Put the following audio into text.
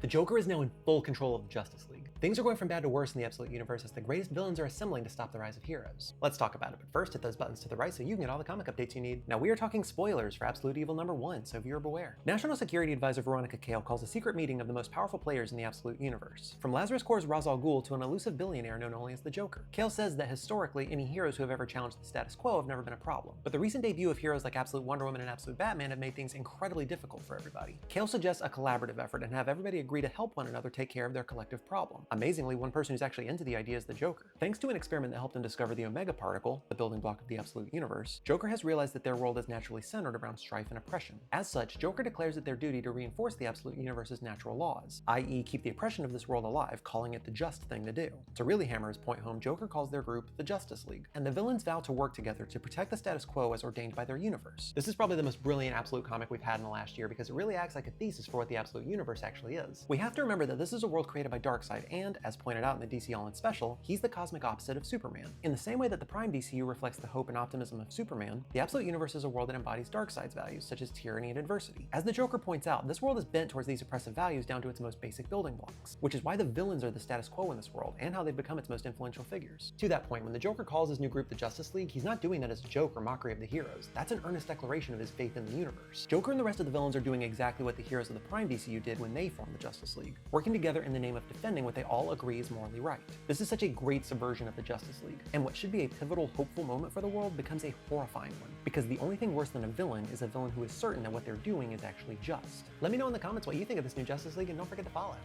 The Joker is now in full control of the Justice League. Things are going from bad to worse in the Absolute Universe as the greatest villains are assembling to stop the rise of heroes. Let's talk about it, but first hit those buttons to the right so you can get all the comic updates you need. Now we are talking spoilers for Absolute Evil #1, so viewer beware. National Security Advisor Veronica Cale calls a secret meeting of the most powerful players in the Absolute Universe. From Lazarus Corps' Ra's al Ghul to an elusive billionaire known only as the Joker. Cale says that historically, any heroes who have ever challenged the status quo have never been a problem. But the recent debut of heroes like Absolute Wonder Woman and Absolute Batman have made things incredibly difficult for everybody. Cale suggests a collaborative effort and have everybody agree to help one another take care of their collective problem. Amazingly, one person who's actually into the idea is the Joker. Thanks to an experiment that helped him discover the Omega Particle, the building block of the Absolute Universe, Joker has realized that their world is naturally centered around strife and oppression. As such, Joker declares it their duty to reinforce the Absolute Universe's natural laws, i.e. keep the oppression of this world alive, calling it the just thing to do. To really hammer his point home, Joker calls their group the Justice League, and the villains vow to work together to protect the status quo as ordained by their universe. This is probably the most brilliant Absolute comic we've had in the last year because it really acts like a thesis for what the Absolute Universe actually is. We have to remember that this is a world created by Darkseid, and, as pointed out in the DC All-In Special, he's the cosmic opposite of Superman. In the same way that the Prime DCU reflects the hope and optimism of Superman, the Absolute Universe is a world that embodies Darkseid's values, such as tyranny and adversity. As the Joker points out, this world is bent towards these oppressive values down to its most basic building blocks, which is why the villains are the status quo in this world, and how they've become its most influential figures. To that point, when the Joker calls his new group the Justice League, he's not doing that as a joke or mockery of the heroes. That's an earnest declaration of his faith in the universe. Joker and the rest of the villains are doing exactly what the heroes of the Prime DCU did when they formed the Justice League, working together in the name of defending what they all agree is morally right. This is such a great subversion of the Justice League, and what should be a pivotal, hopeful moment for the world becomes a horrifying one, because the only thing worse than a villain is a villain who is certain that what they're doing is actually just. Let me know in the comments what you think of this new Justice League, and don't forget to follow.